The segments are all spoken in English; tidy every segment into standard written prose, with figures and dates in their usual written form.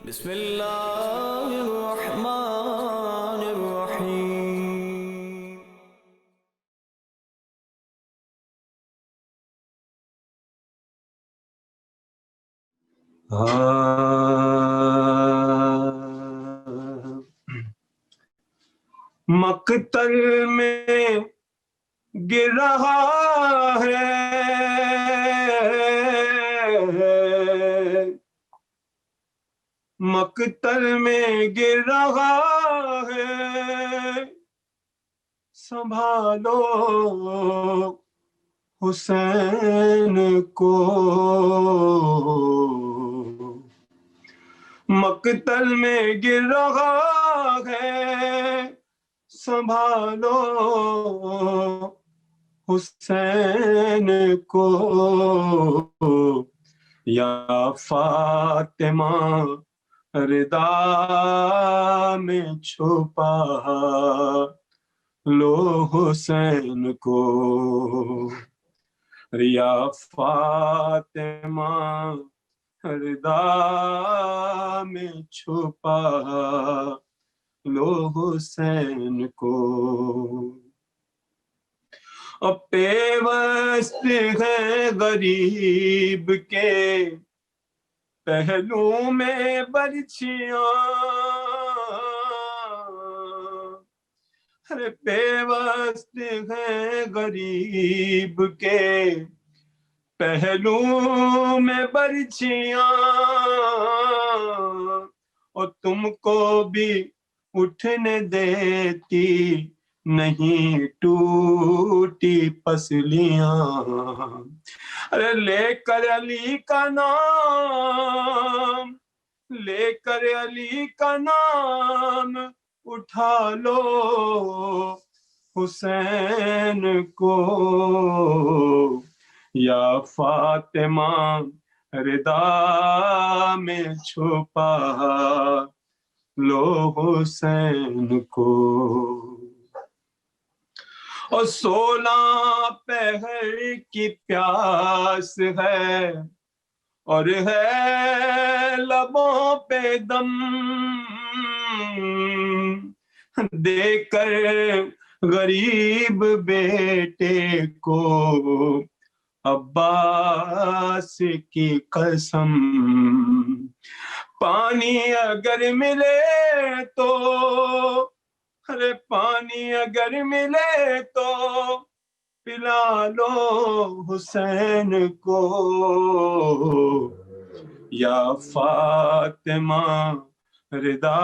بسم اللہ الرحمن الرحیم. مقتل میں گر رہا ہے، مقتل میں گر رہا ہے، سنبھالو حسین کو، مقتل میں گر رہا ہے، سنبھالو حسین کو، یا فاطمہ رضا میں چھپا لو حسین کو، یا فاطمہ رضا میں چھپا لو حسین کو. اب پیوست ہے غریب کے پہلو میں برچھیاں، ارے پیوست ہے غریب کے پہلو میں برچھیاں، اور تم کو بھی اٹھنے دیتی نہیں ٹوٹی پسلیاں. ارے لے کر علی کا نام، لے کر علی کا نام اٹھا لو حسین کو، یا فاطمہ رضا میں چھپا لو حسین کو. اور 16 پہر کی پیاس ہے اور ہے لبوں پہ دم، دے کر غریب بیٹے کو عباس کی قسم، پانی اگر ملے تو، ارے پانی اگر ملے تو پلا لو حسین کو، یا فاطمہ رضا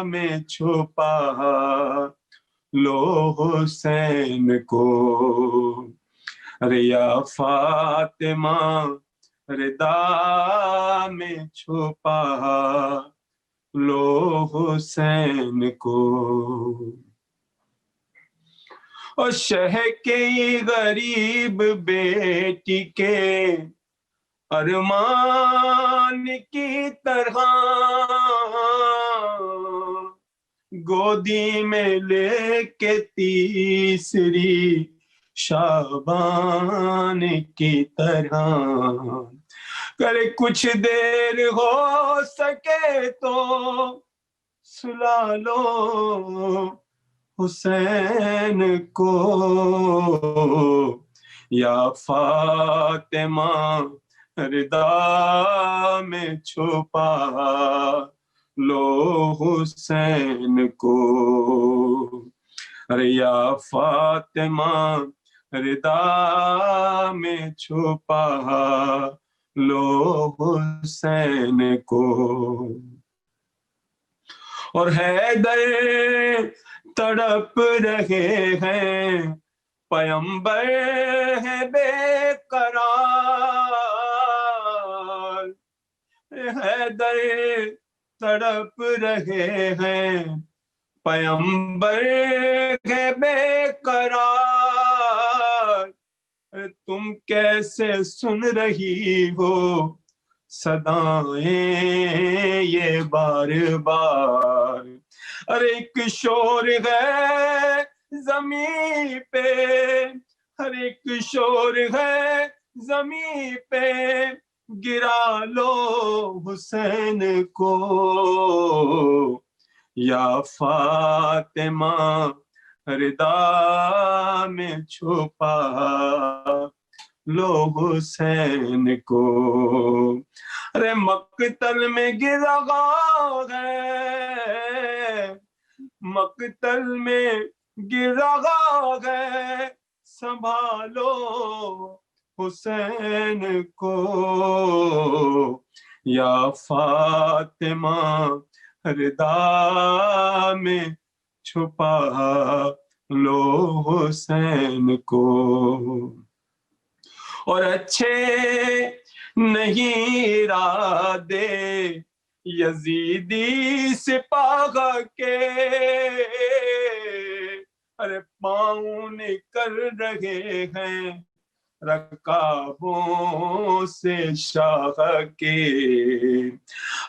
میں چھپا لو حسین کو، ارے یا فاطمہ رضا میں چھپا لو حسین کو. اور شہ کے غریب بیٹی کے ارمان کی طرح گودی میں لے کے تیسری شعبان کی طرح، کرے کچھ دیر ہو سکے تو سلا لو حسین کو، یا فاطمہ رضا میں چھپا لو حسین کو، ارے یا فاطمہ رضا میں چھپا لو حسین کو. اور حیدر تڑپ رہے ہیں، پیمبر ہے بے قرار، حیدر تڑپ رہے ہیں، پیمبر ہے بے قرار، تم کیسے سن رہی ہو صدائیں یہ بار بار، ارے ایک شور ہے زمین پہ، ہر ایک شور ہے زمین پہ، گرا لو حسین کو یا فاطمہ ردا میں چھپا لو حسین کو ارے مقتل میں گرا ہے مقتل میں گرا ہے سنبھالو حسین کو یا فاطمہ ردا میں چھپا لو حسین کو اور اچھے نہیں ارادے یزیدی سپاہ کے ارے پاؤں نکل رہے ہیں رکابوں سے شاہ کے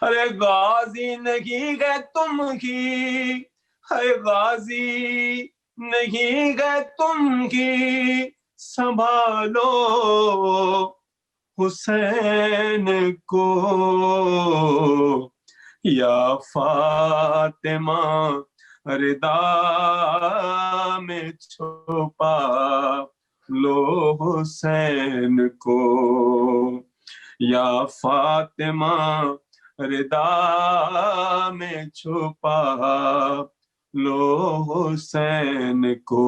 ارے غازی نہیں گئے تم ہی ہے غازی نہیں گئے تم ہی سنبھالو حسین کو یا فاطمہ ردا میں چھپا لو حسین کو یا فاطمہ ردا میں چھپا لو حسین کو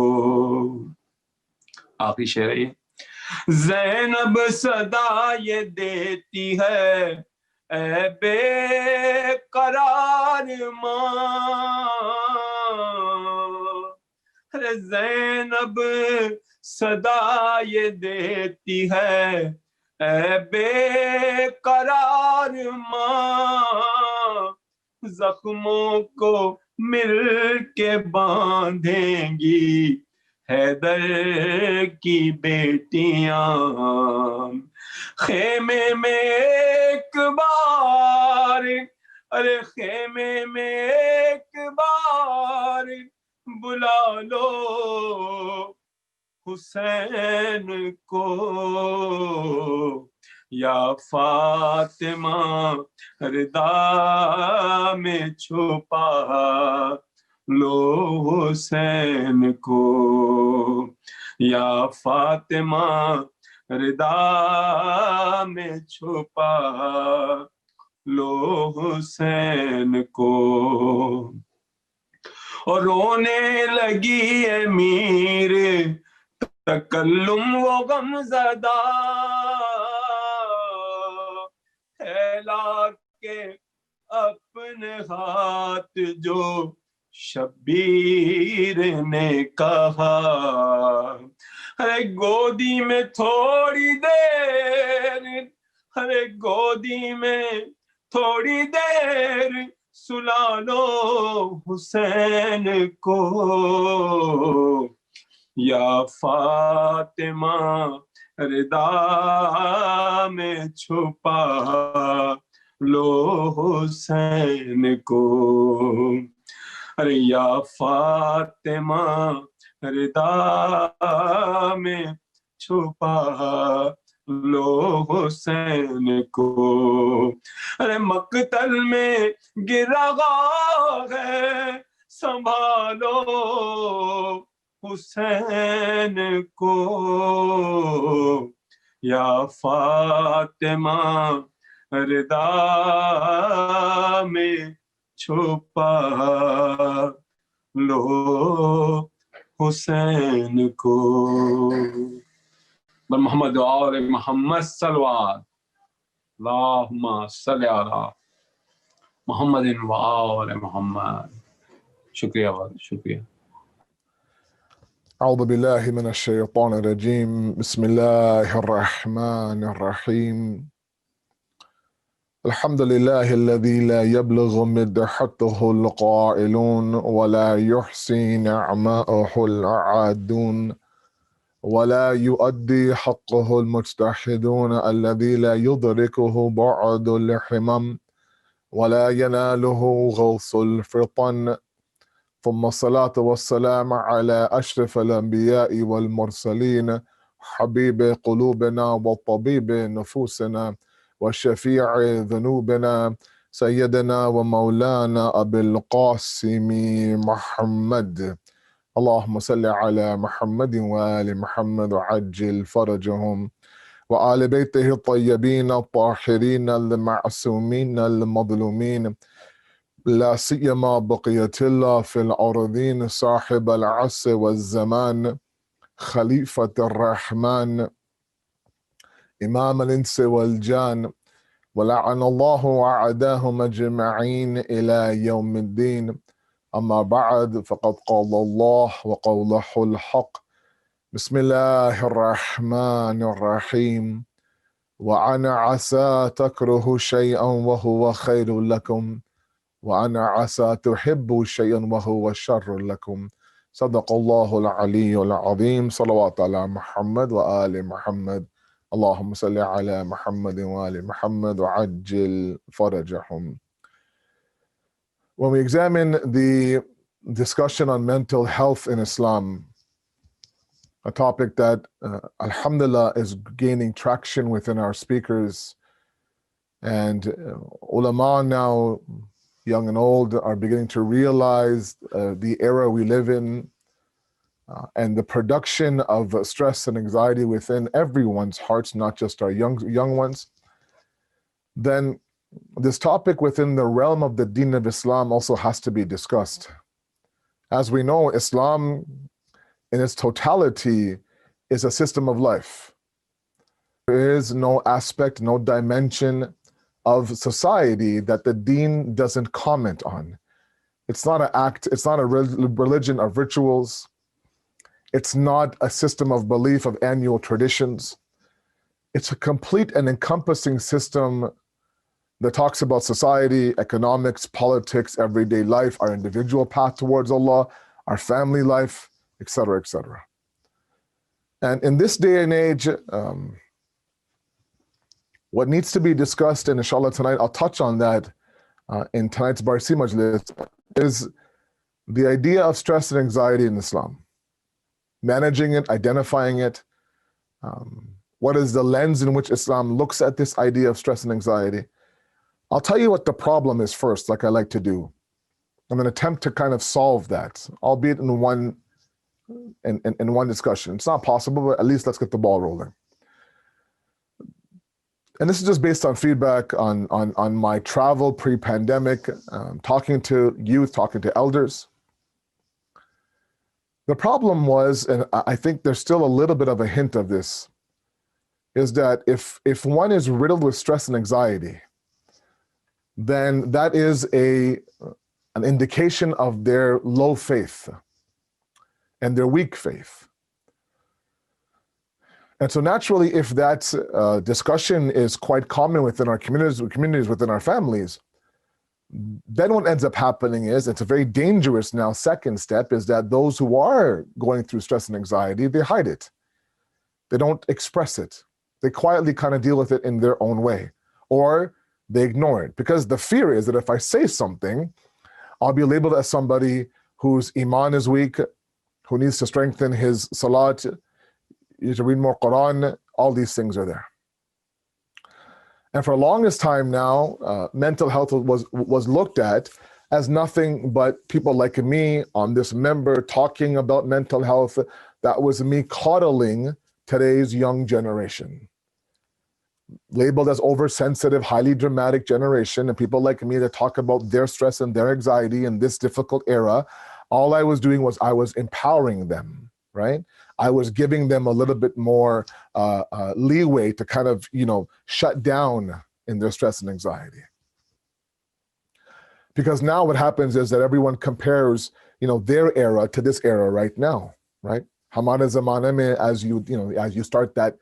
آخری شعر ہے زینب صدا یہ دیتی ہے اے بے قرار ماں ارے زینب صدا یہ دیتی ہے اے بے قرار ماں زخموں کو مل کے باندھیں گی حیدر کی بیٹیاں خیمے میں ایک بار ارے خیمے میں ایک بار بلا لو حسین کو یا فاطمہ ردا میں چھپا لو حسین کو یا فاطمہ ردا میں چھپا لو حسین کو اور رونے لگی امیر تکلم و غم زدہ پھیلا کے اپنے ہاتھ جو شبیر نے کہا ارے گودی میں تھوڑی دیر ارے گودی میں تھوڑی دیر سلا لو حسین کو یا فاطمہ ردا میں چھپا لو حسین کو ارے یا فاطمہ ردا میں چھپا لو حسین کو ارے مقتل میں گرا ہے سنبھالو حسین کو یا فاطمہ ردا میں چھپا لو حسین کو محمد اور محمد صلوات اللہم صلی علی محمد و آل محمد شکریہ شکریہ أعوذ بالله من الشيطان الرجيم بسم الله الرحمن الرحيم الحمد لله الذي لا يبلغ مدحته القائلون ولا يحصي نعماءه العادون ولا يؤدي حقه المجتهدون الذي لا يدركه بعد الحمم ولا يناله غوص الفطن ثم الصلاة والسلام على أشرف الأنبياء والمرسلين حبيب قلوبنا وطبيب نفوسنا وشفيع ذنوبنا سيدنا ومولانا أبي القاسم محمد. اللهم صل على محمد وآل محمد وعجل فرجهم وآل بيته الطيبين الطاهرين المعصومين المظلومين، لا سيما بقية الله في الأرضين صاحب العصر والزمان خليفة الرحمن إمام الإنس والجان، ولعن الله أعداهم أجمعين إلى يوم الدين. أما بعد، فقد قال الله وقوله الحق. بسم الله الرحمن الرحيم. وأنا عسى تكرهوا شيئا وهو خير لكم، وأنا عسى تحبوا شيئا وهو شر لكم. صدق الله العلي العظيم. صلوات على محمد وآل محمد. اللهم صل على محمد وآل محمد وعجل فرجهم. When we examine the discussion on mental health in Islam, a topic that, alhamdulillah, is gaining traction within our speakers, and ulama now, young and old, are beginning to realize the era we live in and the production of stress and anxiety within everyone's hearts, not just our young ones, then this topic within the realm of the Deen of Islam also has to be discussed. As we know, Islam in its totality is a system of life. There is no aspect, no dimension of society that the Deen doesn't comment on. It's not an act, it's not a religion of rituals. It's not a system of belief of annual traditions. It's a complete and encompassing system that talks about society, economics, politics, everyday life, our individual path towards Allah, our family life, etc., etc. And in this day and age, what needs to be discussed, and inshallah tonight I'll touch on that in tonight's Barsi Majilis, is the idea of stress and anxiety in Islam. Managing it, identifying it, what is the lens in which Islam looks at this idea of stress and anxiety. I'll tell you what the problem is first, like I like to do. I'm going to attempt to kind of solve that, albeit in one discussion. It's not possible, but at least let's get the ball rolling. And this is just based on feedback on my travel pre-pandemic, talking to youth, talking to elders. The problem was, and I think there's still a little bit of a hint of this, is that if one is riddled with stress and anxiety, then that is an indication of their low faith and their weak faith. And so naturally, if that discussion is quite common within our communities, within our families, then what ends up happening is, it's a very dangerous now second step, is that those who are going through stress and anxiety, they hide it. They don't express it. They quietly kind of deal with it in their own way, or they ignore it, because the fear is that if I say something, I'll be labeled as somebody whose iman is weak, who needs to strengthen his salat, you to read more Quran. All these things are there. And for the longest time now, mental health was looked at as nothing but people like me on this member talking about mental health. That was me coddling today's young generation, labeled as oversensitive, highly dramatic generation, and people like me that talk about their stress and their anxiety in this difficult era. All I was doing was I was empowering them, right? I was giving them a little bit more leeway to kind of, shut down in their stress and anxiety. Because now what happens is that everyone compares, their era to this era right now, right? Hamada zamana mein, as you start that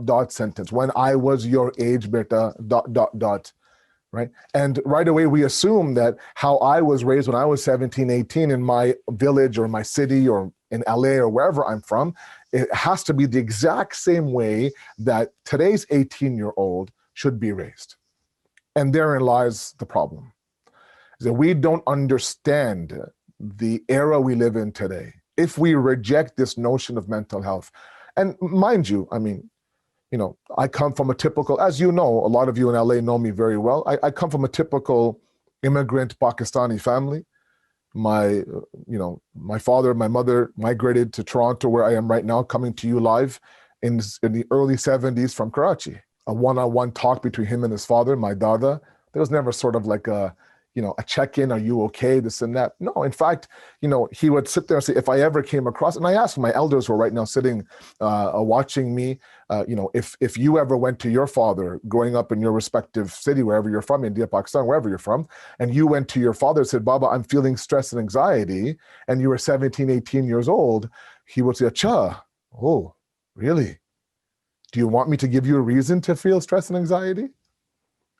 dot sentence. When I was your age, beta, dot, right? And right away we assume that how I was raised when I was 17, 18 in my village or my city or in LA or wherever I'm from, it has to be the exact same way that today's 18-year-old should be raised. And therein lies the problem, is that we don't understand the era we live in today. If we reject this notion of mental health, and mind you, I come from a typical, as you know, a lot of you in LA know me very well. I come from a typical immigrant Pakistani family. My father, my mother migrated to Toronto, where I am right now, coming to you live in the early 70s from Karachi. A one-on-one talk between him and his father, my dada. There was never sort of like a check-in, are you okay, this and that. No, in fact, he would sit there and say, if I ever came across, and I asked my elders who are right now sitting, watching me, if you ever went to your father growing up in your respective city, wherever you're from, India, Pakistan, wherever you're from, and you went to your father and said, Baba, I'm feeling stress and anxiety, and you were 17, 18 years old, he would say, Acha, oh, really? Do you want me to give you a reason to feel stress and anxiety?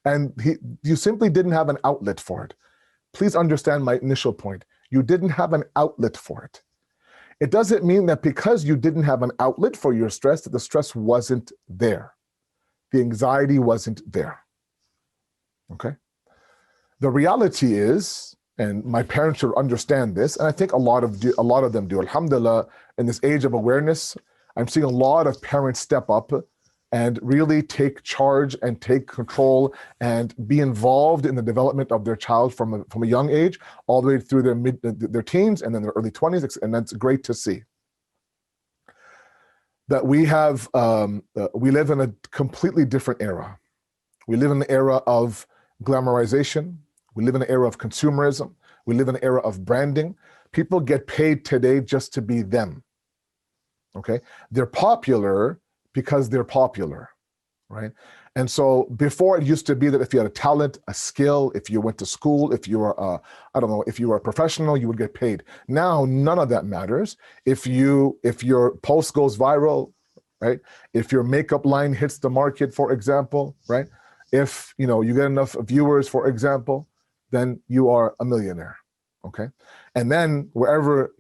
And you simply didn't have an outlet for it. Please understand my initial point. You didn't have an outlet for it. It doesn't mean that because you didn't have an outlet for your stress, that the stress wasn't there. The anxiety wasn't there. Okay? The reality is, and my parents should understand this, and I think a lot of them do. Alhamdulillah, in this age of awareness, I'm seeing a lot of parents step up and really take charge and take control and be involved in the development of their child from a young age all the way through their teens and then their early 20s, and that's great to see. That we live in a completely different era. We live in the era of glamorization. We live in an era of consumerism. We live in an era of branding. People get paid today just to be them. Okay? They're popular because they're popular, right? And so before, it used to be that if you had a talent, a skill, if you went to school, if you were, if you were a professional, you would get paid. Now, none of that matters. If your post goes viral, right? If your makeup line hits the market, for example, right? If, you get enough viewers, for example, then you are a millionaire, okay? And then wherever,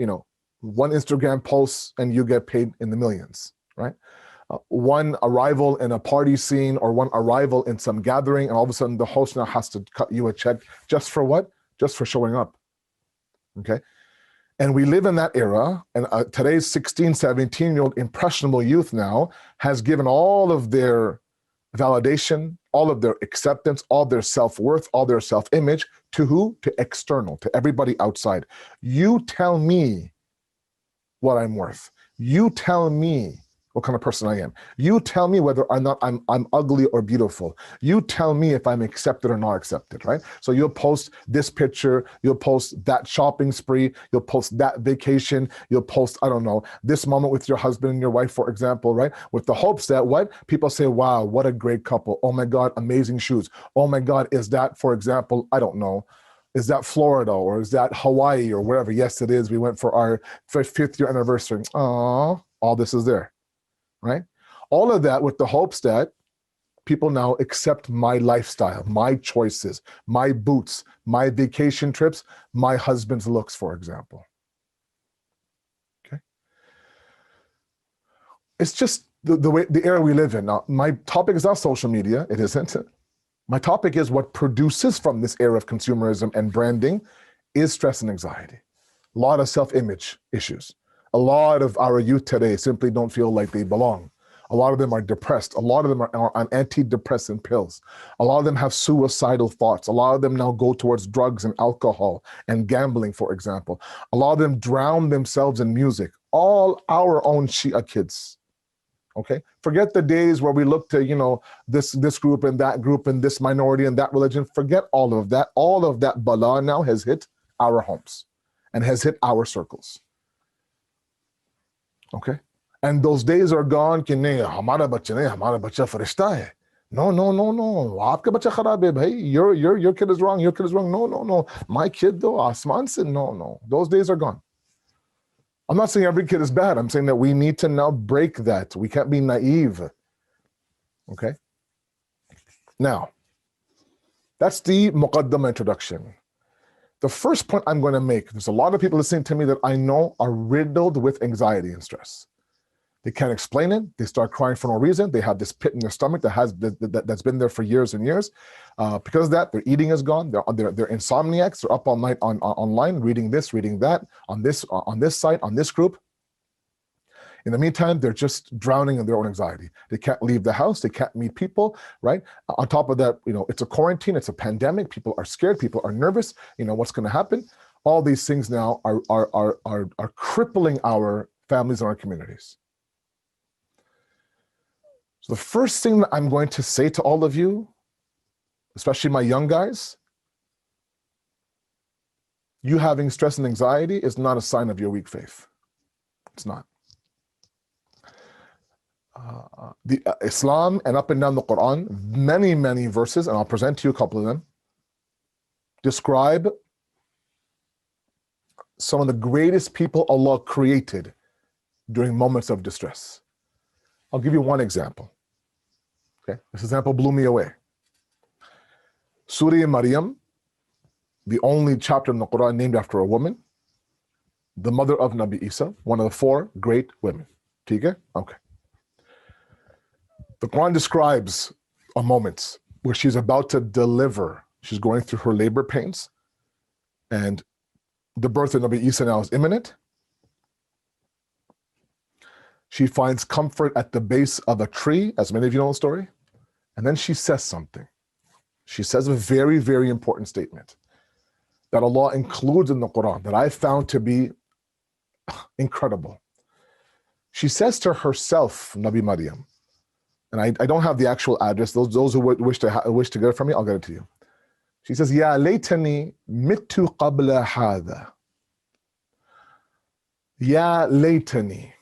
one Instagram posts and you get paid in the millions, right? One arrival in a party scene or one arrival in some gathering, and all of a sudden the host now has to cut you a check just for what? Just for showing up, okay? And we live in that era, and today's 16, 17-year-old impressionable youth now has given all of their validation, all of their acceptance, all their self-worth, all their self-image to who? To external, to everybody outside. You tell me what I'm worth. You tell me what kind of person I am. You tell me whether or not I'm ugly or beautiful. You tell me if I'm accepted or not accepted, right? So you'll post this picture, you'll post that shopping spree, you'll post that vacation, you'll post, this moment with your husband and your wife, for example, right? With the hopes that what? People say, wow, what a great couple. Oh my God, amazing shoes. Oh my God, is that, for example, is that Florida or is that Hawaii or wherever? Yes, it is. We went for our 5th year anniversary. Aww, all this is there. Right? All of that with the hopes that people now accept my lifestyle, my choices, my boots, my vacation trips, my husband's looks, for example. Okay? It's just the era we live in. Now, my topic is not social media. It isn't. My topic is what produces from this era of consumerism and branding is stress and anxiety. A lot of self-image issues. A lot of our youth today simply don't feel like they belong. A lot of them are depressed. A lot of them are on antidepressant pills. A lot of them have suicidal thoughts. A lot of them now go towards drugs and alcohol and gambling, for example. A lot of them drown themselves in music. All our own Shia kids. Okay? Forget the days where we look to, this group and that group and this minority and that religion. Forget all of that. All of that bala now has hit our homes and has hit our circles. Okay, and those days are gone. कि नहीं हमारा बच्चा नहीं हमारा बच्चा फरिश्ता है. No. आपका बच्चा खराब है भाई. Your kid is wrong. Your kid is wrong. No. My kid though आसमान से no. Those days are gone. I'm not saying every kid is bad. I'm saying that we need to now break that. We can't be naive. Okay. Now, that's the muqaddama introduction. The first point I'm going to make, there's a lot of people listening to me that I know are riddled with anxiety and stress. They can't explain it. They start crying for no reason. They have this pit in their stomach that's been there for years and years. Because of that, their eating is gone. They're insomniacs. They're up all night online, reading this, reading that, on this site, on this group. In the meantime, they're just drowning in their own anxiety. They can't leave the house. They can't meet people, right? On top of that, it's a quarantine. It's a pandemic. People are scared. People are nervous. What's going to happen? All these things now are crippling our families and our communities. So the first thing that I'm going to say to all of you, especially my young guys, you having stress and anxiety is not a sign of your weak faith. It's not. Islam and up and down the Quran, many verses, and I'll present to you a couple of them, describe some of the greatest people Allah created during moments of distress. I'll give you one example. Okay, this example blew me away. Surah Maryam, the only chapter in the Quran named after a woman, the mother of Nabi Isa, one of the 4 great women. Okay? The Quran describes a moment where she's about to deliver. She's going through her labor pains, and the birth of Nabi Isa now is imminent. She finds comfort at the base of a tree, as many of you know the story, and then she says something. She says a very, very important statement that Allah includes in the Quran that I found to be incredible. She says to herself, Nabi Maryam, and I don't have the actual address. Those who wish to get it from me, I'll get it to you. She says, Ya laytani mittu qabla hadha. Ya laytani.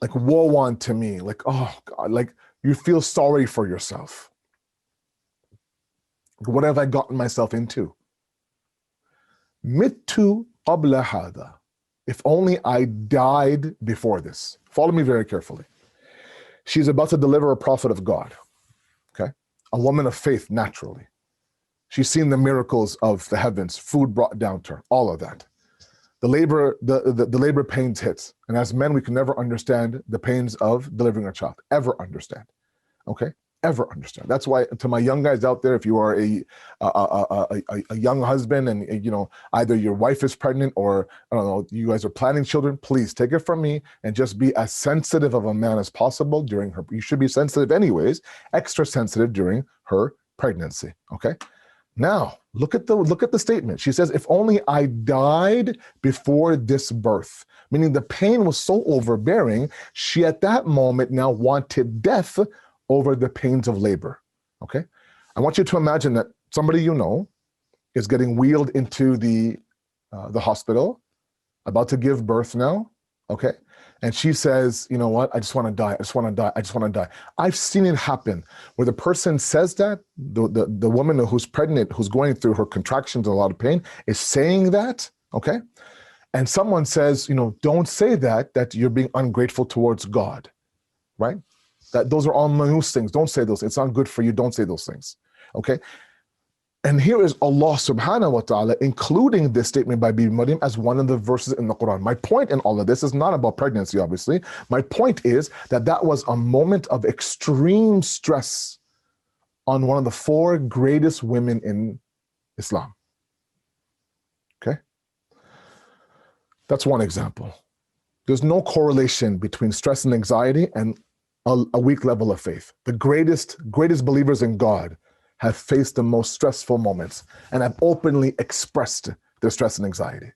Like, woe unto me. Like, oh God, like you feel sorry for yourself. What have I gotten myself into? Mittu qabla hadha. If only I died before this. Follow me very carefully. She's about to deliver a prophet of God, okay? A woman of faith, naturally. She's seen the miracles of the heavens, food brought down to her, all of that. The labor pains hits. And as men, we can never understand the pains of delivering a child, ever understand, okay? Ever understand. That's why, to my young guys out there, if you are a young husband and either your wife is pregnant or I don't know, you guys are planning children, please take it from me and just be as sensitive of a man as possible during her. You should be sensitive anyways, extra sensitive during her pregnancy. Okay. Now look at the statement. She says, "If only I died before this birth," meaning the pain was so overbearing. She at that moment now wanted death over the pains of labor, okay? I want you to imagine that somebody you know is getting wheeled into the hospital, about to give birth now, okay? And she says, you know what, I just want to die, I just want to die, I just want to die. I've seen it happen where the person says that, the woman who's pregnant, who's going through her contractions and a lot of pain, is saying that, okay? And someone says, don't say that you're being ungrateful towards God, right? That those are all manus things. Don't say those. It's not good for you. Don't say those things. Okay. And here is Allah subhanahu wa ta'ala including this statement by Bibi Maryam as one of the verses in the Quran. My point in all of this is not about pregnancy, obviously. My point is that was a moment of extreme stress on one of the 4 greatest women in Islam. Okay. That's one example. There's no correlation between stress and anxiety and a weak level of faith. The greatest believers in God have faced the most stressful moments and have openly expressed their stress and anxiety.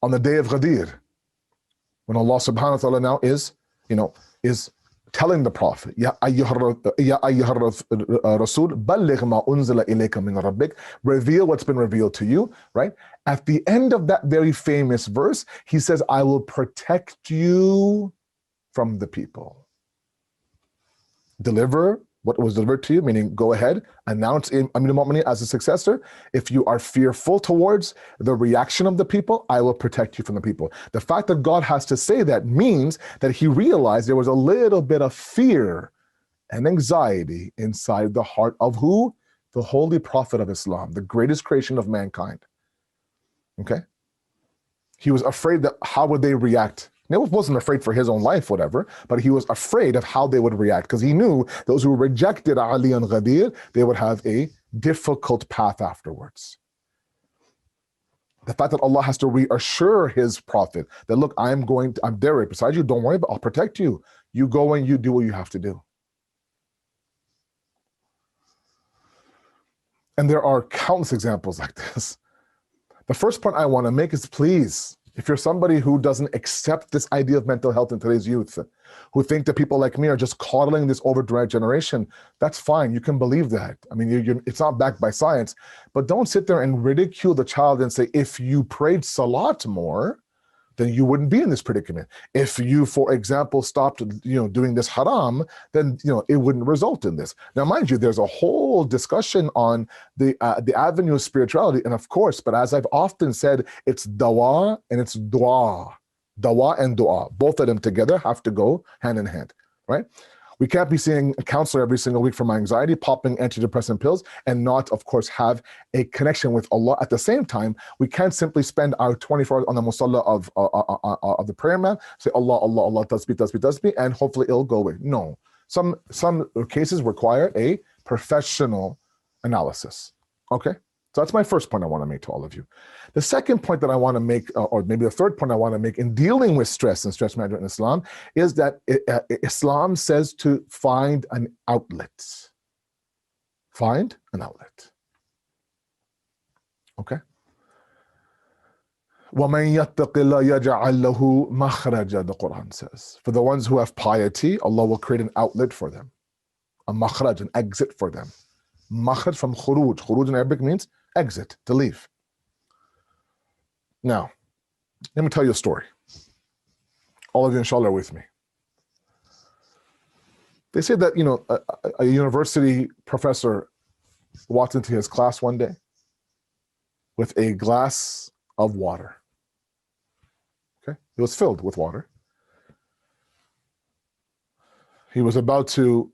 On the day of Ghadir, when Allah subhanahu wa ta'ala now is telling the Prophet, Ya ayyuhar Rasul, balligh ma unzila ilayka min rabbik, reveal what's been revealed to you, right? At the end of that very famous verse, he says, I will protect you from the people. Deliver what was delivered to you, meaning go ahead, announce Amir al-Mu'minin as a successor. If you are fearful towards the reaction of the people, I will protect you from the people. The fact that God has to say that means that he realized there was a little bit of fear and anxiety inside the heart of who? The Holy Prophet of Islam, the greatest creation of mankind. Okay? He was afraid that how would they react? He wasn't afraid for his own life, whatever, but he was afraid of how they would react because he knew those who rejected Ali and Ghadir, they would have a difficult path afterwards. The fact that Allah has to reassure his prophet that, look, I'm there right beside you. Don't worry, but I'll protect you. You go and you do what you have to do. And there are countless examples like this. The first point I want to make is, please, if you're somebody who doesn't accept this idea of mental health in today's youth, who think that people like me are just coddling this overdrive generation, that's fine. You can believe that. I mean, it's not backed by science, but don't sit there and ridicule the child and say, if you prayed salat more, then you wouldn't be in this predicament. If you, for example, stopped, doing this haram, then, it wouldn't result in this. Now, mind you, there's a whole discussion on the avenue of spirituality. And of course, but as I've often said, it's dawa and it's dua. Dawa and dua, both of them together have to go hand in hand, right? We can't be seeing a counselor every single week for my anxiety, popping antidepressant pills, and not, of course, have a connection with Allah. At the same time, we can't simply spend our 24 hours on the musalla of the prayer man, say Allah, Allah, Allah, tasbih, and hopefully it'll go away. No. Some cases require a professional analysis. Okay? So that's my first point I want to make to all of you. The second point that I want to make, or maybe the third point I want to make in dealing with stress and stress management in Islam, is that Islam says to find an outlet. Find an outlet. Okay? وَمَن يَتَّقِ اللَّهَ يَجْعَلْ لَهُ مَخْرَجًا, the Quran says. For the ones who have piety, Allah will create an outlet for them. A makhraj, an exit for them. Makhraj from khuruj. Khuruj in Arabic means exit, to leave. Now, let me tell you a story. All of you, inshallah, are with me. They say that, a university professor walked into his class one day with a glass of water. Okay? It was filled with water. He was about to,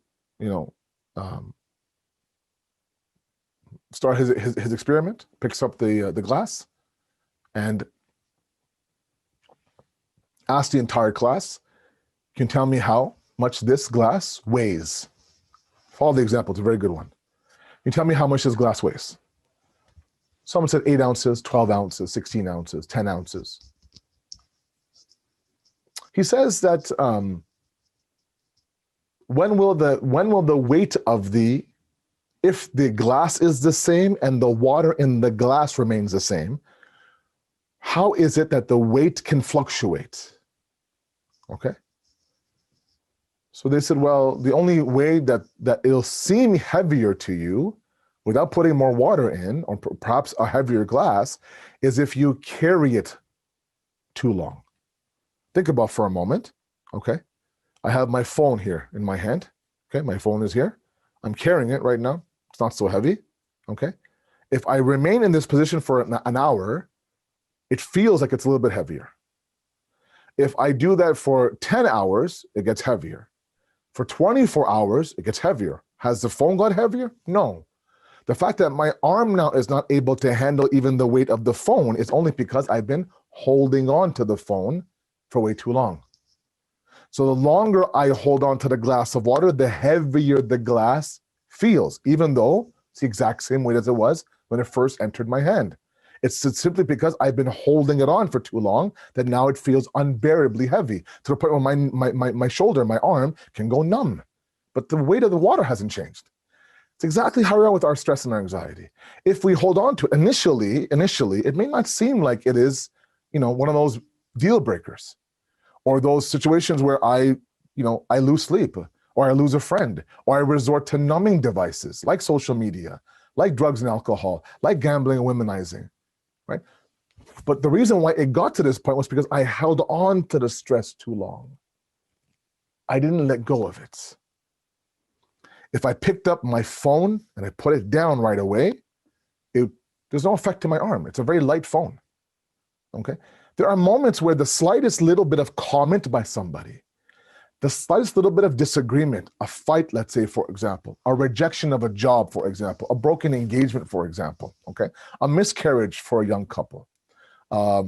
start his experiment, picks up the glass, and asks the entire class, can you tell me how much this glass weighs? Follow the example, it's a very good one. Can you tell me how much this glass weighs? Someone said 8 ounces, 12 ounces, 16 ounces, 10 ounces. He says that when will the weight of if the glass is the same and the water in the glass remains the same, how is it that the weight can fluctuate? Okay. So they said, well, the only way that it'll seem heavier to you without putting more water in, or perhaps a heavier glass, is if you carry it too long. Think about for a moment, okay? I have my phone here in my hand, okay? My phone is here. I'm carrying it right now. It's not so heavy, okay? If I remain in this position for an hour, it feels like it's a little bit heavier. If I do that for 10 hours, it gets heavier. For 24 hours, it gets heavier. Has the phone got heavier? No. The fact that my arm now is not able to handle even the weight of the phone is only because I've been holding on to the phone for way too long. So the longer I hold on to the glass of water, the heavier the glass feels, even though it's the exact same weight as it was when it first entered my hand. It's simply because I've been holding it on for too long that now it feels unbearably heavy, to the point where my shoulder, my arm can go numb. But the weight of the water hasn't changed. It's exactly how we are with our stress and our anxiety. If we hold on to it initially, it may not seem like it is, one of those deal breakers, or those situations where I lose sleep, or I lose a friend, or I resort to numbing devices like social media, like drugs and alcohol, like gambling and womanizing, right? But the reason why it got to this point was because I held on to the stress too long. I didn't let go of it. If I picked up my phone and I put it down right away, there's no effect to my arm. It's a very light phone, okay? There are moments where the slightest little bit of comment by somebody, the slightest little bit of disagreement, a fight, let's say, for example, a rejection of a job, for example, a broken engagement, for example, okay, a miscarriage for a young couple, a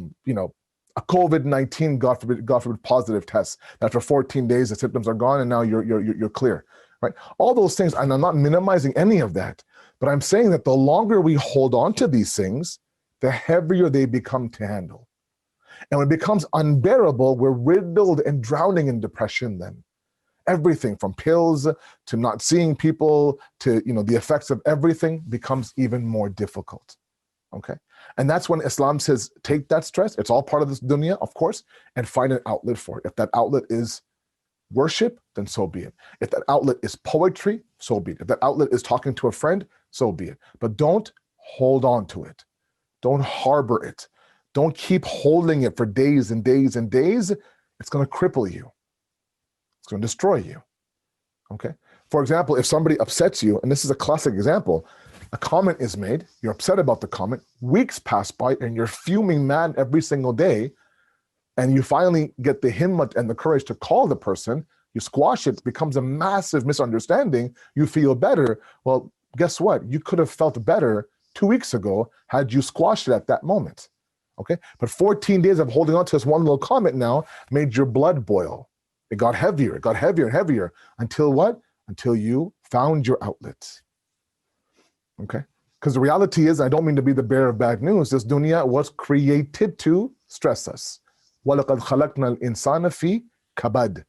COVID-19, God forbid, positive test. After 14 days, the symptoms are gone, and now you're clear, right? All those things, and I'm not minimizing any of that, but I'm saying that the longer we hold on to these things, the heavier they become to handle. And when it becomes unbearable, we're riddled and drowning in depression then. Everything from pills to not seeing people to, the effects of everything becomes even more difficult. Okay? And that's when Islam says, take that stress, it's all part of this dunya, of course, and find an outlet for it. If that outlet is worship, then so be it. If that outlet is poetry, so be it. If that outlet is talking to a friend, so be it. But don't hold on to it. Don't harbor it. Don't keep holding it for days and days and days. It's going to cripple you. It's going to destroy you. Okay? For example, if somebody upsets you, and this is a classic example, a comment is made, you're upset about the comment, weeks pass by, and you're fuming mad every single day, and you finally get the himmat and the courage to call the person, you squash it, it becomes a massive misunderstanding, you feel better. Well, guess what? You could have felt better 2 weeks ago had you squashed it at that moment. Okay? But 14 days of holding on to this one little comment now made your blood boil. It got heavier and heavier until what? Until you found your outlet. Okay? Because the reality is, I don't mean to be the bearer of bad news, this dunya was created to stress us. وَلَقَدْ خَلَقْنَا الْإِنسَانَ فِي كَبَدٍ.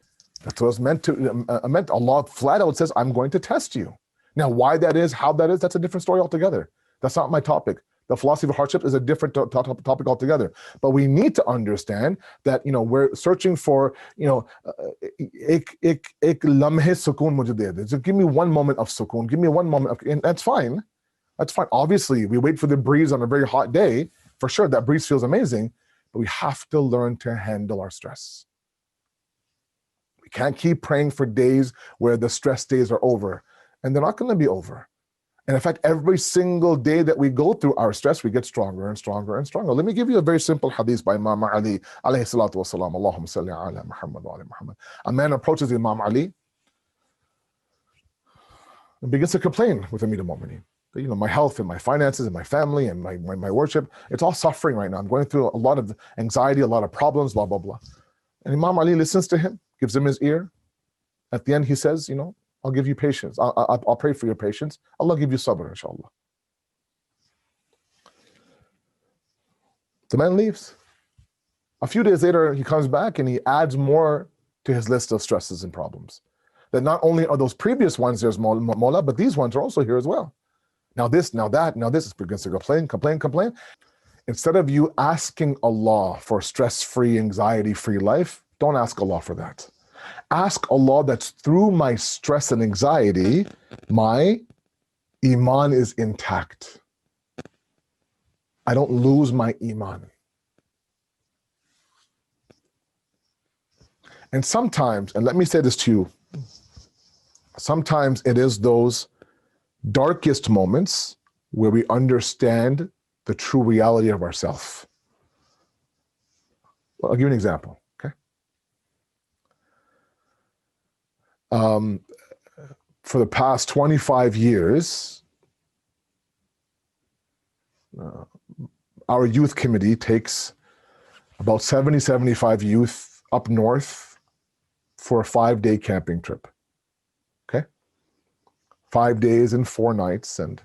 That's what it's meant to, Allah flat out says, I'm going to test you. Now, why that is, how that is, that's a different story altogether. That's not my topic. The philosophy of hardship is a different topic altogether. But we need to understand that, we're searching for, ek lamhe sukoon mujhe de de. Just give me one moment of sukoon. Give me one moment of, and that's fine. That's fine. Obviously, we wait for the breeze on a very hot day. For sure, that breeze feels amazing. But we have to learn to handle our stress. We can't keep praying for days where the stress days are over. And they're not going to be over. And in fact, every single day that we go through our stress, we get stronger and stronger and stronger. Let me give you a very simple hadith by Imam Ali, alayhi salatu wasalam, Allahumma salli ala Muhammad wa ala Muhammad. A man approaches Imam Ali and begins to complain with Amir al-Mu'mineen. My health and my finances and my family and my worship, it's all suffering right now. I'm going through a lot of anxiety, a lot of problems, blah, blah, blah. And Imam Ali listens to him, gives him his ear. At the end, he says, I'll give you patience. I'll pray for your patience. Allah give you sabr, inshallah. The man leaves. A few days later, he comes back and he adds more to his list of stresses and problems. That not only are those previous ones, there's Mawla, but these ones are also here as well. Now this, now that, now this. It begins to complain. Instead of you asking Allah for stress-free, anxiety-free life, don't ask Allah for that. Ask Allah that through my stress and anxiety, my iman is intact. I don't lose my iman. And sometimes, and let me say this to you, sometimes it is those darkest moments where we understand the true reality of ourselves. Well, I'll give you an example. For the past 25 years, our youth committee takes about 75 youth up north for a 5-day camping trip. Okay? 5 days and 4 nights. And,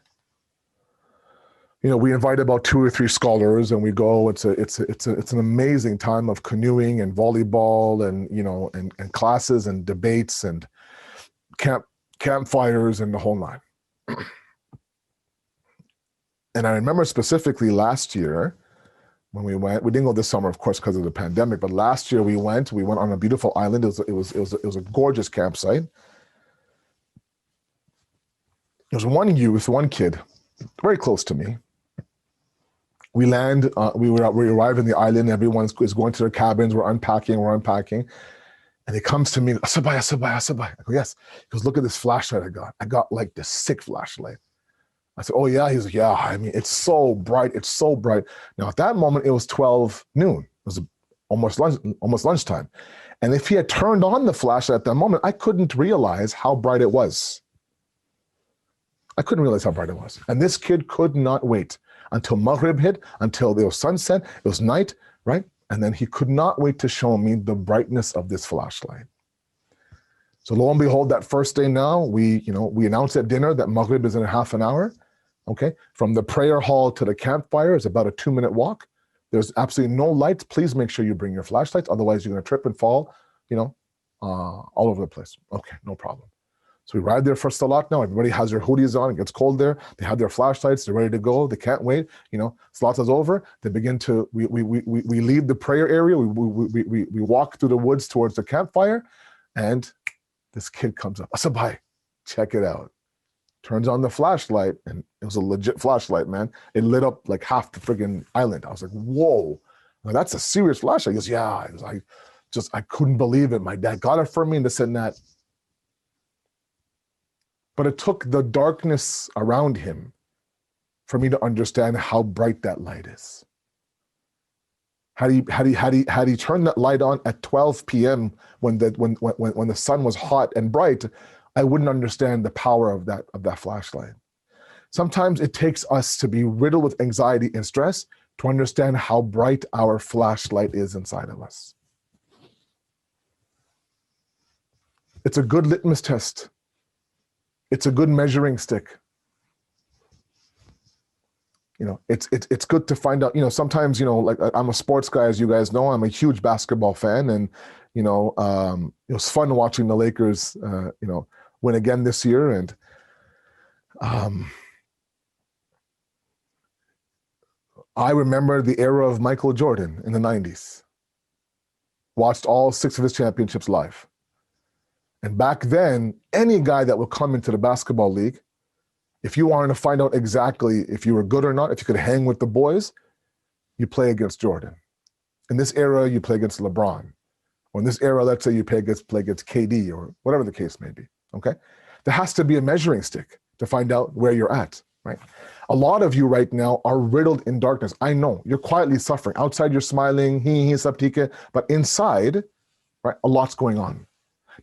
we invite about 2 or 3 scholars and we go. It's an amazing time of canoeing and volleyball and, and classes and debates and campfires and the whole nine. And I remember specifically last year when we went, we didn't go this summer, of course, because of the pandemic, but last year we went on a beautiful island. It was a gorgeous campsite. There was one kid, very close to me. We land, we arrive in the island, everyone is going to their cabins, we're unpacking. And he comes to me, Asabai. I go, yes. He goes, look at this flashlight I got. I got like this sick flashlight. I said, oh yeah? He's like, yeah, I mean, it's so bright. Now at that moment, it was 12 noon. It was almost lunchtime. And if he had turned on the flashlight at that moment, I couldn't realize how bright it was. And this kid could not wait until Maghrib hit, until there was sunset, it was night, right? And then he could not wait to show me the brightness of this flashlight. So lo and behold, that first day now, we announce at dinner that Maghrib is in a half an hour. Okay, from the prayer hall to the campfire is about a 2-minute walk. There's absolutely no lights. Please make sure you bring your flashlights, otherwise you're going to trip and fall, all over the place. Okay, no problem. So we ride there for Salat now. Everybody has their hoodies on. It gets cold there. They have their flashlights. They're ready to go. They can't wait. Salat is over. They begin to, we leave the prayer area. We walk through the woods towards the campfire, and this kid comes up. Asad bhai, check it out. Turns on the flashlight, and it was a legit flashlight, man. It lit up like half the friggin' island. I was like, whoa, that's a serious flashlight. He goes, yeah. I couldn't believe it. My dad got it for me and this and that. But it took the darkness around him for me to understand how bright that light is. Had he turned that light on at 12 p.m. when the sun was hot and bright, I wouldn't understand the power of that flashlight. Sometimes it takes us to be riddled with anxiety and stress to understand how bright our flashlight is inside of us. It's a good litmus test. It's a good measuring stick. It's good to find out, sometimes, like I'm a sports guy, as you guys know. I'm a huge basketball fan, and, it was fun watching the Lakers, win again this year. And I remember the era of Michael Jordan in the 90s. Watched all 6 of his championships live. And back then, any guy that would come into the basketball league, if you wanted to find out exactly if you were good or not, if you could hang with the boys, you play against Jordan. In this era, you play against LeBron. Or in this era, let's say you play against KD or whatever the case may be, okay? There has to be a measuring stick to find out where you're at, right? A lot of you right now are riddled in darkness. I know, you're quietly suffering. Outside, you're smiling, but inside, right, a lot's going on.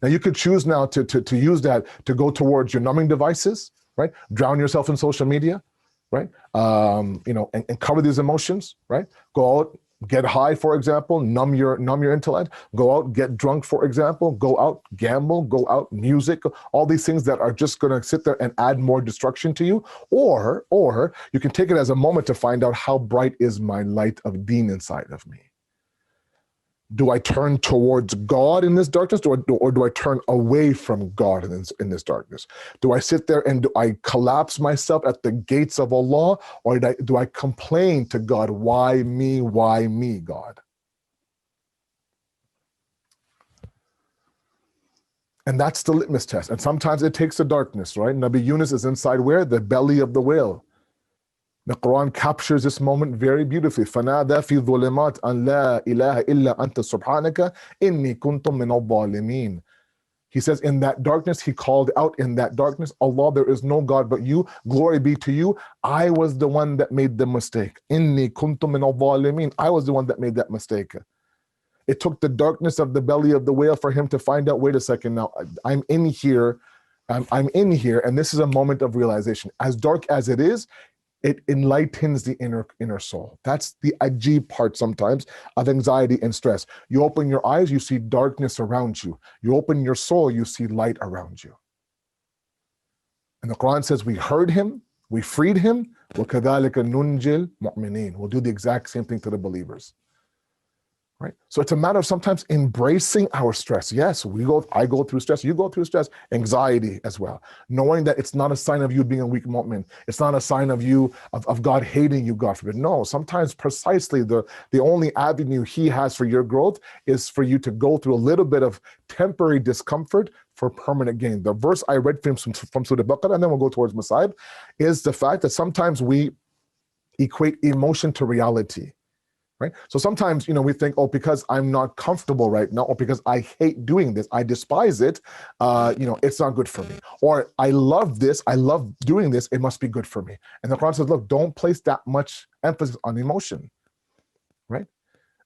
Now you could choose now to use that to go towards your numbing devices, right? Drown yourself in social media, right? And cover these emotions, right? Go out, get high, for example, numb your intellect. Go out, get drunk, for example. Go out, gamble. Go out, music. All these things that are just going to sit there and add more destruction to you. Or you can take it as a moment to find out how bright is my light of deen inside of me. Do I turn towards God in this darkness, or do I turn away from God in this darkness? Do I sit there and do I collapse myself at the gates of Allah, or do I complain to God, why me, God? And that's the litmus test. And sometimes it takes the darkness, right? Nabi Yunus is inside where? The belly of the whale. The Quran captures this moment very beautifully. فَنَادَى فِي ظُلِمَاتٍ أَنْ لَا إِلَهَ إِلَّا أَنْتَ سُبْحَانَكَ إِنِّي كُنْتُ مِنَ الظَّالِمِينَ. He says, in that darkness, he called out in that darkness, Allah, there is no God but you. Glory be to you. I was the one that made the mistake. إِنِّي كُنْتُ مِنَ الظَّالِمِينَ. I was the one that made that mistake. It took the darkness of the belly of the whale for him to find out, wait a second, now I'm in here, and this is a moment of realization. As dark as it is, it enlightens the inner soul. That's the ajib part sometimes of anxiety and stress. You open your eyes, you see darkness around you. You open your soul, you see light around you. And the Quran says, we heard him, we freed him, وَكَذَلِكَ نُنْجِلْ مُؤْمِنِينَ. We'll do the exact same thing to the believers. Right? So it's a matter of sometimes embracing our stress. Yes, I go through stress, you go through stress, anxiety as well. Knowing that it's not a sign of you being a weak mu'min. It's not a sign of you, of God hating you, God forbid. No, sometimes precisely the only avenue he has for your growth is for you to go through a little bit of temporary discomfort for permanent gain. The verse I read from Surah Baqarah, and then we'll go towards Masa'ib, is the fact that sometimes we equate emotion to reality. Right? So sometimes, we think, because I'm not comfortable right now, or because I hate doing this, I despise it, it's not good for me. Or I love this, I love doing this, it must be good for me. And the Quran says, look, don't place that much emphasis on emotion, right?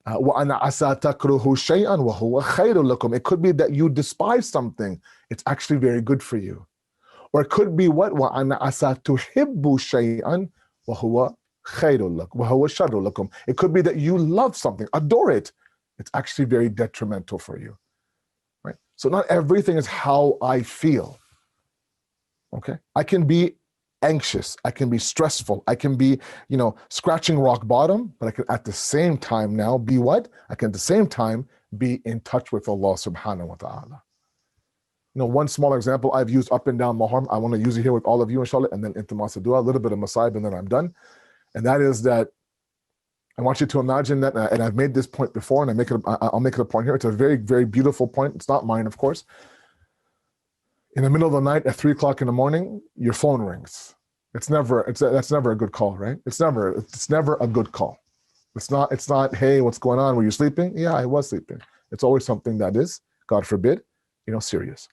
وَأَنَا عَسَى تَكْرُهُ شَيْئًا وَهُوَ خَيْرٌ لَكُمْ. It could be that you despise something, it's actually very good for you. Or it could be what? وَأَنَا عَسَى تُحِبُّ شَيْئًا وَهُوَ it could be that you love something, adore it. It's actually very detrimental for you, right? So not everything is how I feel, okay? I can be anxious, I can be stressful, I can be, scratching rock bottom, but I can at the same time now be what? I can at the same time be in touch with Allah subhanahu wa ta'ala. One small example I've used up and down Muharram, I want to use it here with all of you, inshallah, and then into Masa Dua, a little bit of Masaib, and then I'm done. And that is that I want you to imagine that, and I've made this point before, and I'll make it a point here. It's a very, very beautiful point. It's not mine, of course. In the middle of the night at 3 o'clock in the morning, your phone rings. That's never a good call, right? It's never a good call. It's not, hey, what's going on? Were you sleeping? Yeah, I was sleeping. It's always something that is, God forbid, serious.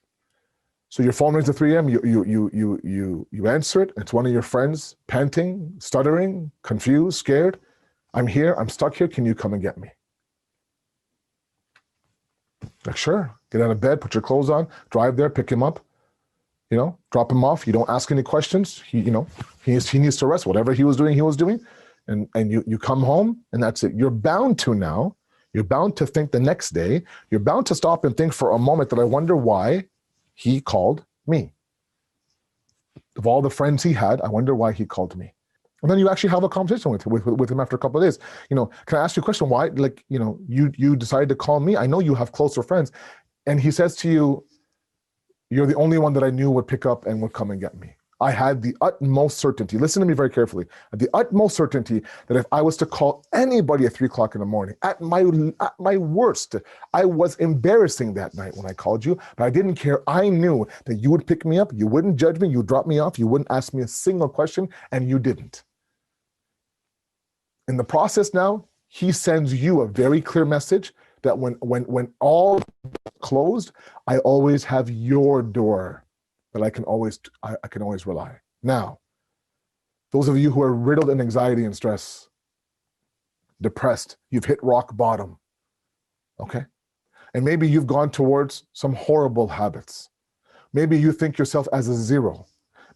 So your phone rings at 3 a.m., you answer it. It's one of your friends, panting, stuttering, confused, scared. I'm here, I'm stuck here, can you come and get me? Like, sure, get out of bed, put your clothes on, drive there, pick him up, drop him off. You don't ask any questions. He needs to rest. Whatever he was doing. And you come home, and that's it. You're bound to think the next day, you're bound to stop and think for a moment that I wonder why he called me. Of all the friends he had, I wonder why he called me. And then you actually have a conversation with him after a couple of days. Can I ask you a question? Why, you decided to call me? I know you have closer friends. And he says to you, you're the only one that I knew would pick up and would come and get me. I had the utmost certainty, listen to me very carefully, the utmost certainty that if I was to call anybody at 3 o'clock in the morning, at my worst, I was embarrassing that night when I called you, but I didn't care. I knew that you would pick me up, you wouldn't judge me, you would drop me off, you wouldn't ask me a single question, and you didn't. In the process now, he sends you a very clear message that when all closed, I always have your door that I can always rely. Now, those of you who are riddled in anxiety and stress, depressed, you've hit rock bottom, okay? And maybe you've gone towards some horrible habits. Maybe you think yourself as a zero.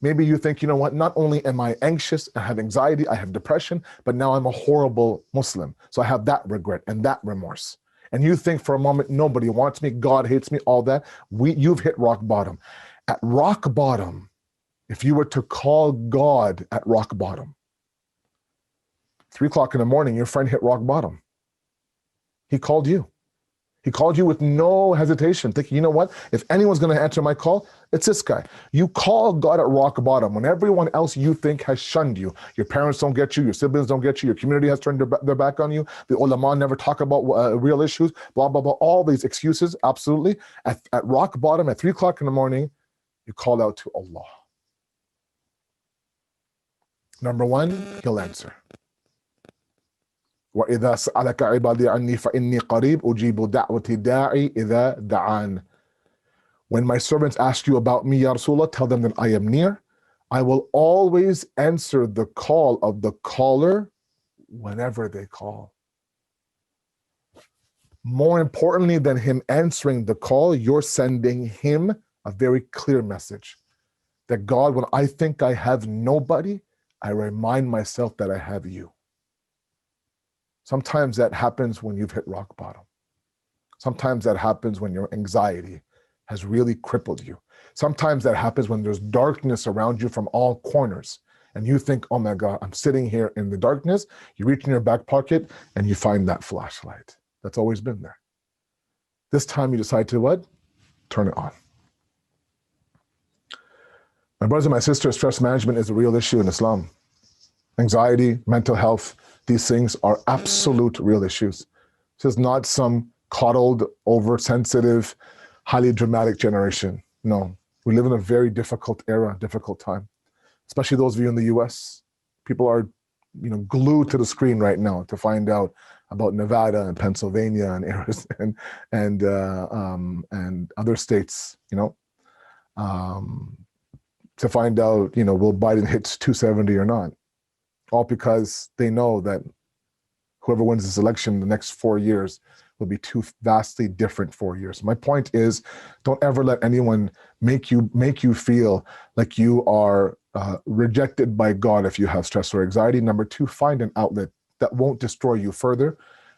Maybe you think, you know what, not only am I anxious, I have anxiety, I have depression, but now I'm a horrible Muslim. So I have that regret and that remorse. And you think for a moment, nobody wants me, God hates me, all that. You've hit rock bottom. At rock bottom, if you were to call God at rock bottom, 3 o'clock in the morning, your friend hit rock bottom. He called you. He called you with no hesitation, thinking, you know what? If anyone's going to answer my call, it's this guy. You call God at rock bottom when everyone else you think has shunned you. Your parents don't get you. Your siblings don't get you. Your community has turned their back on you. The ulama never talk about real issues, blah, blah, blah. All these excuses, absolutely. At rock bottom, at 3 o'clock in the morning, you call out to Allah. Number one, He'll answer. وَإِذَا سَأَلَكَ عِبَادِي عَنِّي فَإِنِّي قَرِيبٌ أُجِيبُ دَعْوَةِ الدَّاعِ إِذَا دَعَانِ. When my servants ask you about me, Ya Rasulullah, tell them that I am near. I will always answer the call of the caller whenever they call. More importantly than him answering the call, you're sending him a very clear message that God, when I think I have nobody, I remind myself that I have you. Sometimes that happens when you've hit rock bottom. Sometimes that happens when your anxiety has really crippled you. Sometimes that happens when there's darkness around you from all corners. And you think, oh my God, I'm sitting here in the darkness. You reach in your back pocket and you find that flashlight that's always been there. This time you decide to what? Turn it on. My brothers and my sisters, stress management is a real issue in Islam. Anxiety, mental health, these things are absolute real issues. This is not some coddled, oversensitive, highly dramatic generation. No, we live in a very difficult era, difficult time. Especially those of you in the US. People are, glued to the screen right now to find out about Nevada and Pennsylvania and Arizona and other states, to find out, will Biden hit 270 or not? All because they know that whoever wins this election the next 4 years will be two vastly different 4 years. My point is, don't ever let anyone make you feel like you are rejected by God if you have stress or anxiety. Number two, find an outlet that won't destroy you further.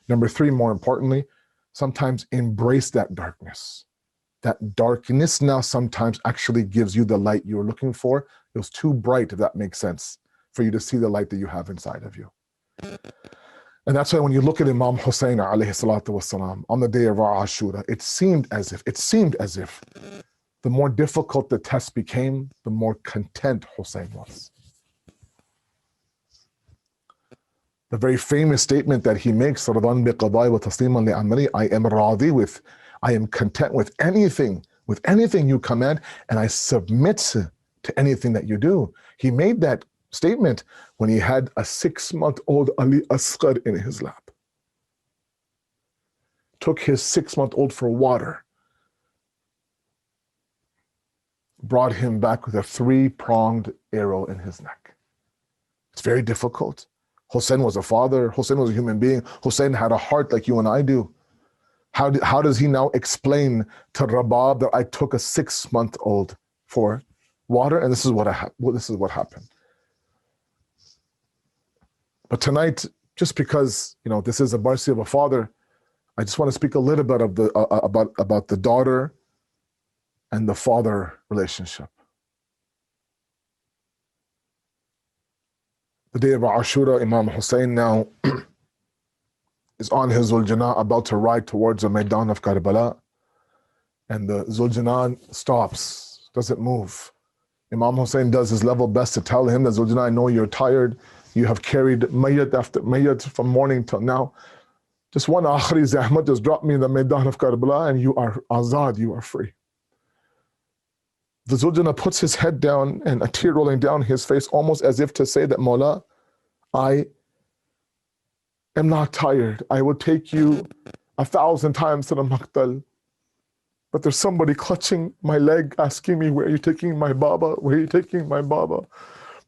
Number three, more importantly, sometimes embrace that darkness. that darkness now sometimes actually gives you the light you were looking for. It was too bright, if that makes sense, for you to see the light that you have inside of you. And that's why when you look at Imam Hussein alayhi salatu wasalam, on the day of Ashura, it seemed as if the more difficult the test became, the more content Hussein was. The very famous statement that he makes, I am radi with, I am content with anything you command, and I submit to anything that you do. He made that statement when he had a 6-month-old Ali Asghar in his lap. Took his 6-month-old for water. Brought him back with a 3-pronged arrow in his neck. It's very difficult. Hussein was a father. Hussein was a human being. Hussein had a heart like you and I do. How does he now explain to Rabab that I took a 6-month-old for water? And this is what happened. But tonight, just because this is a Barsi of a father, I just want to speak a little bit of about the daughter and the father relationship. The day of Ashura, Imam Hussein now is on his Zuljana, about to ride towards the Maidan of Karbala, and the Zuljana stops, doesn't move. Imam Hussein does his level best to tell him that, Zuljana, I know you're tired. You have carried mayyat after mayyat from morning till now. Just one akhri zahmat, just drop me in the Maidan of Karbala and you are azad, you are free. The Zuljana puts his head down and a tear rolling down his face, almost as if to say that, Mawla, I am not tired. I will take you 1,000 times to the Maqtal. But there's somebody clutching my leg, asking me, where are you taking my Baba? Where are you taking my Baba?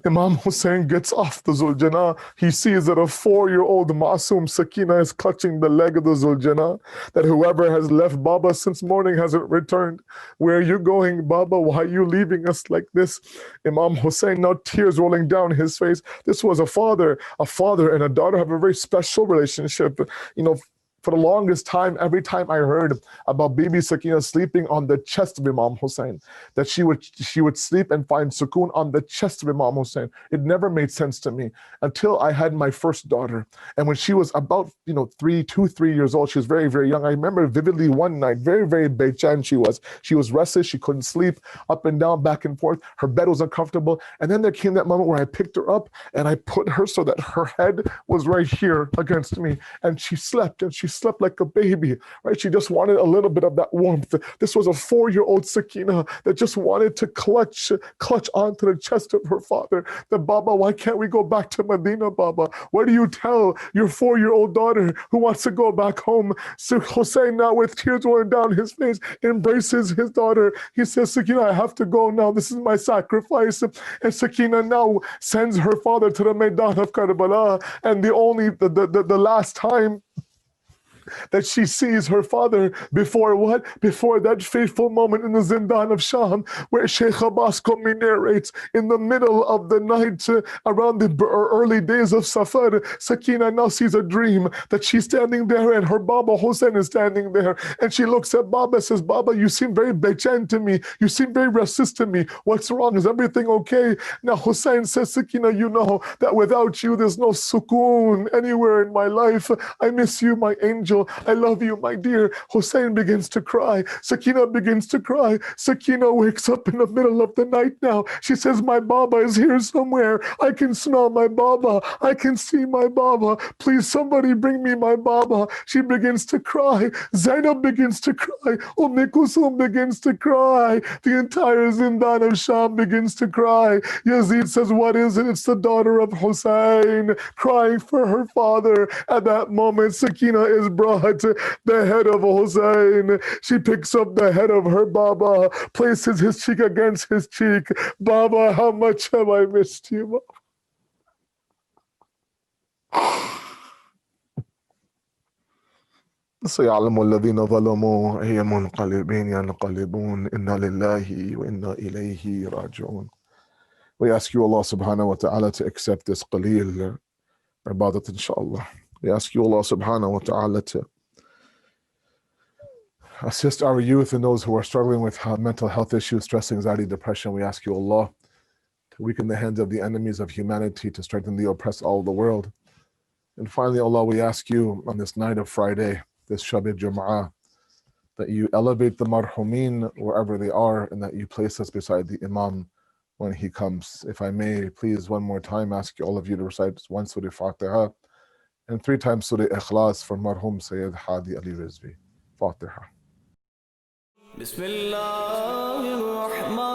Imam Hussein gets off the Zuljana. He sees that a 4-year-old Masoom Sakina is clutching the leg of the Zuljana, that whoever has left Baba since morning hasn't returned. Where are you going, Baba? Why are you leaving us like this? Imam Hussein, now tears rolling down his face. This was a father and a daughter have a very special relationship. For the longest time, every time I heard about baby Sakina sleeping on the chest of Imam Hussein, that she would sleep and find sukoon on the chest of Imam Hussein, it never made sense to me until I had my first daughter. And when she was about 3 years old, she was very, very young. I remember vividly one night, very, very bechan she was. She was restless, she couldn't sleep, up and down, back and forth. Her bed was uncomfortable. And then there came that moment where I picked her up and I put her so that her head was right here against me. And she slept like a baby, right? She just wanted a little bit of that warmth. This was a 4-year-old Sakina that just wanted to clutch onto the chest of her father. The Baba, why can't we go back to Medina, Baba? What do you tell your 4-year-old daughter who wants to go back home? So Hussein, now with tears rolling down his face, embraces his daughter. He says, Sakina, I have to go now. This is my sacrifice. And Sakina now sends her father to the Maidan of Karbala. And the last time that she sees her father before what? Before that fateful moment in the Zindan of Sham, where Sheikh Abbas Qummi narrates in the middle of the night, around the early days of Safar, Sakina now sees a dream that she's standing there and her Baba Hussein is standing there. And she looks at Baba and says, Baba, you seem very bechan to me. You seem very restless to me. What's wrong? Is everything okay? Now Hussein says, Sakina, you know that without you, there's no sukoon anywhere in my life. I miss you, my angel. I love you, my dear. Hussein begins to cry. Sakina begins to cry. Sakina wakes up in the middle of the night now. She says, my Baba is here somewhere. I can smell my Baba. I can see my Baba. Please, somebody bring me my Baba. She begins to cry. Zainab begins to cry. Kulsum begins to cry. The entire Zindan of Sham begins to cry. Yazid says, what is it? It's the daughter of Hussein crying for her father. At that moment, Sakina is brought the head of Hussein. She picks up the head of her Baba, places his cheek against his cheek. Baba, how much have I missed you? سيعلم الذين ظلموا أي منقلبين ينقلبون إنا لله وإنا إليه راجعون. We ask you, Allah subhanahu wa ta'ala, to accept this qaleel ibadat, inshallah. We ask you, Allah subhanahu wa ta'ala, to Assist our youth and those who are struggling with mental health issues, stress, anxiety, depression. We ask you, Allah, to weaken the hands of the enemies of humanity, to strengthen the oppressed all of the world. And finally, Allah, we ask you on this night of Friday, this Shab-e Jum'ah, that you elevate the marhumin wherever they are, and that you place us beside the Imam when he comes. If I may, please, one more time, ask all of you to recite one Surah Fatiha and 3 times Surah Ikhlas for marhum Syed Hadi Ali Rizvi. Fatiha. Bismillahir Rahmanir